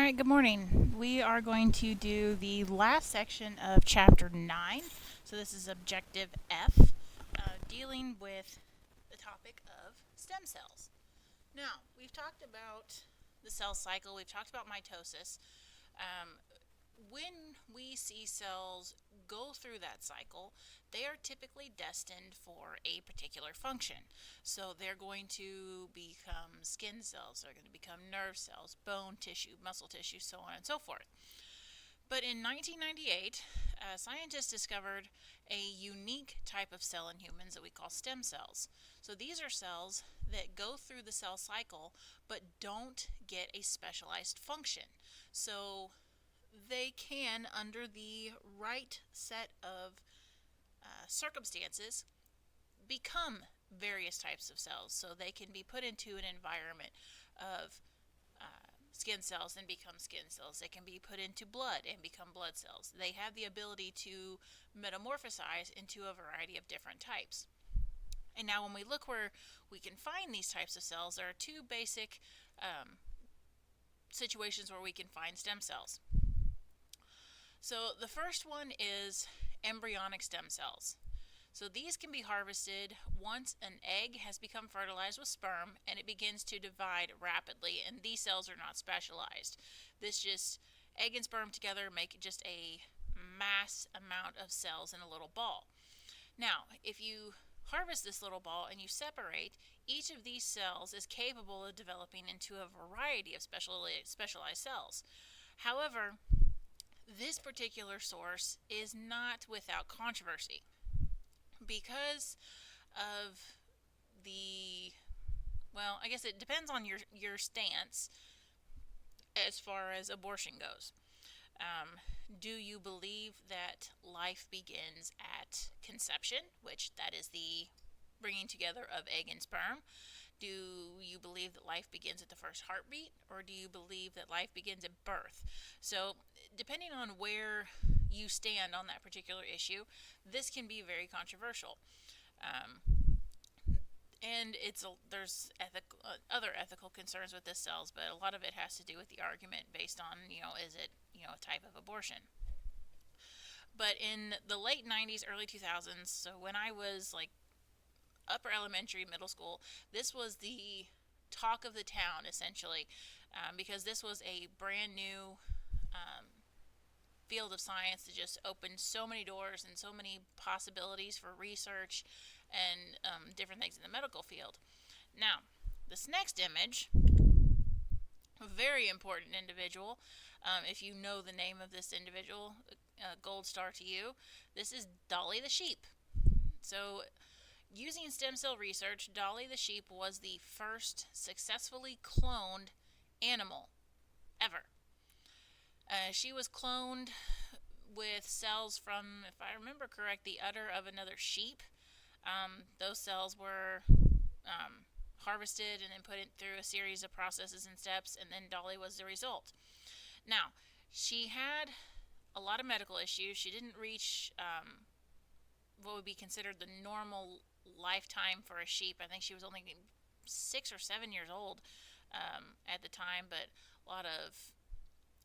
right, good morning. We are going to do the last section of Chapter 9. So, this is Objective F, dealing with the topic of stem cells. Now, we've talked about the cell cycle, we've talked about mitosis. When we see cells go through that cycle, they are typically destined for a particular function. So they're going to become skin cells, they're going to become nerve cells, bone tissue, muscle tissue, so on and so forth. But in 1998, scientists discovered a unique type of cell in humans that we call stem cells. So these are cells that go through the cell cycle but don't get a specialized function. So they can, under the right set of circumstances, become various types of cells. So they can be put into an environment of skin cells and become skin cells. They can be put into blood and become blood cells. They have the ability to metamorphosize into a variety of different types. And now when we look where we can find these types of cells, there are two basic situations where we can find stem cells. So the first one is embryonic stem cells. So these can be harvested once an egg has become fertilized with sperm and it begins to divide rapidly, and these cells are not specialized. This just, egg and sperm together make just a mass amount of cells in a little ball. Now, if you harvest this little ball and you separate, each of these cells is capable of developing into a variety of specialized cells. However, this particular source is not without controversy because of I guess it depends on your stance as far as abortion goes. Do you believe that life begins at conception, which that is the bringing together of egg and sperm? Do you believe that life begins at the first heartbeat, or do you believe that life begins at birth? So, depending on where you stand on that particular issue, this can be very controversial. And there's other ethical concerns with this cells, but a lot of it has to do with the argument based on, is it, a type of abortion. But in the late 90s, early 2000s, so when I was like upper elementary, middle school, this was the talk of the town, essentially, because this was a brand new field of science that just opened so many doors and so many possibilities for research and different things in the medical field. Now, this next image, a very important individual. If you know the name of this individual, gold star to you. This is Dolly the sheep. So, using stem cell research, Dolly the sheep was the first successfully cloned animal ever. She was cloned with cells from, if I remember correct, the udder of another sheep. Those cells were harvested and then put through a series of processes and steps, and then Dolly was the result. Now, she had a lot of medical issues. She didn't reach what would be considered the normal lifetime for a sheep. I think she was only 6 or 7 years old at the time, but a lot of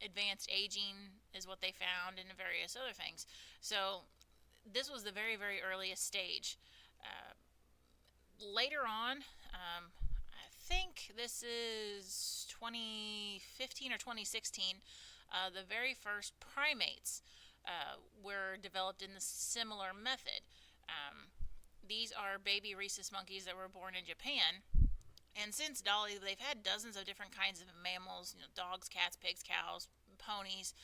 advanced aging is what they found, and various other things. So this was the very, very earliest stage. Later on, I think this is 2015 or 2016, the very first primates were developed in the similar method. These are baby rhesus monkeys that were born in Japan. And since Dolly, they've had dozens of different kinds of mammals, dogs, cats, pigs, cows, ponies,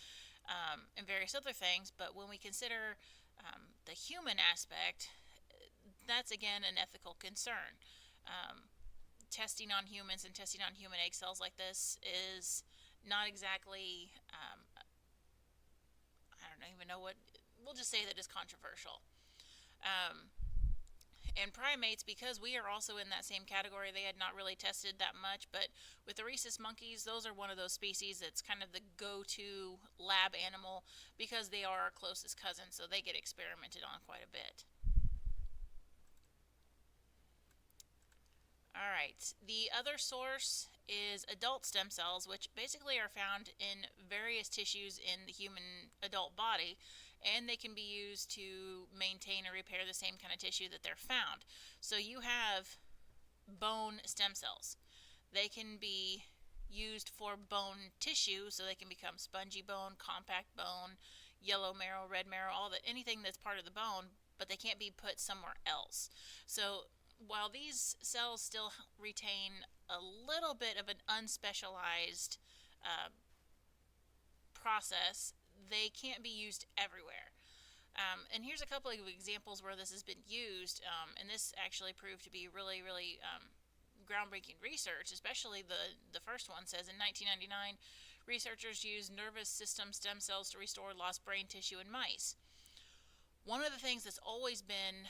and various other things. But when we consider the human aspect, that's again an ethical concern. Testing on humans and testing on human egg cells like this is not exactly, I don't even know what, we'll just say that it's controversial. And primates, because we are also in that same category, they had not really tested that much, but with the rhesus monkeys, those are one of those species that's kind of the go-to lab animal because they are our closest cousins, so they get experimented on quite a bit. All right, the other source is adult stem cells, which basically are found in various tissues in the human adult body, and they can be used to maintain or repair the same kind of tissue that they're found. So you have bone stem cells. They can be used for bone tissue, so they can become spongy bone, compact bone, yellow marrow, red marrow, all that, anything that's part of the bone, but they can't be put somewhere else. So while these cells still retain a little bit of an unspecialized uh, process, they can't be used everywhere. And here's a couple of examples where this has been used, and this actually proved to be really, really groundbreaking research. Especially the first one says in 1999, researchers used nervous system stem cells to restore lost brain tissue in mice. One of the things that's always been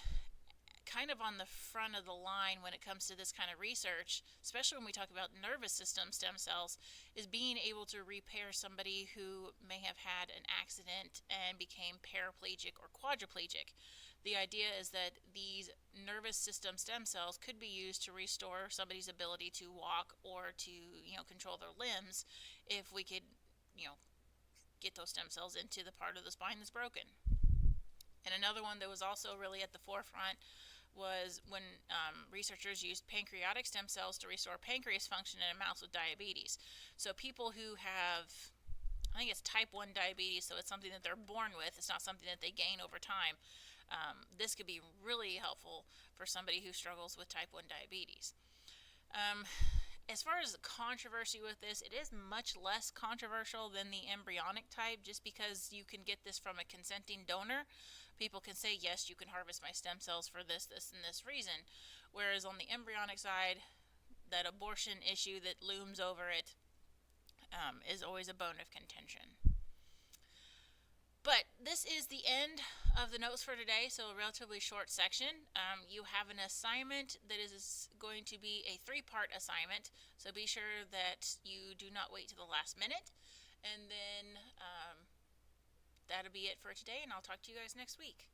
kind of on the front of the line when it comes to this kind of research, especially when we talk about nervous system stem cells, is being able to repair somebody who may have had an accident and became paraplegic or quadriplegic. The idea is that these nervous system stem cells could be used to restore somebody's ability to walk or to, control their limbs if we could, get those stem cells into the part of the spine that's broken. And another one that was also really at the forefront was when researchers used pancreatic stem cells to restore pancreas function in a mouse with diabetes. So people who have, I think it's type 1 diabetes, so it's something that they're born with, it's not something that they gain over time. This could be really helpful for somebody who struggles with type 1 diabetes. As far as the controversy with this, it is much less controversial than the embryonic type, just because you can get this from a consenting donor. People can say, yes, you can harvest my stem cells for this, this, and this reason. Whereas on the embryonic side, that abortion issue that looms over it is always a bone of contention. But this is the end of the notes for today, so a relatively short section. You have an assignment that is going to be a 3-part assignment, so be sure that you do not wait to the last minute. And then that'll be it for today, and I'll talk to you guys next week.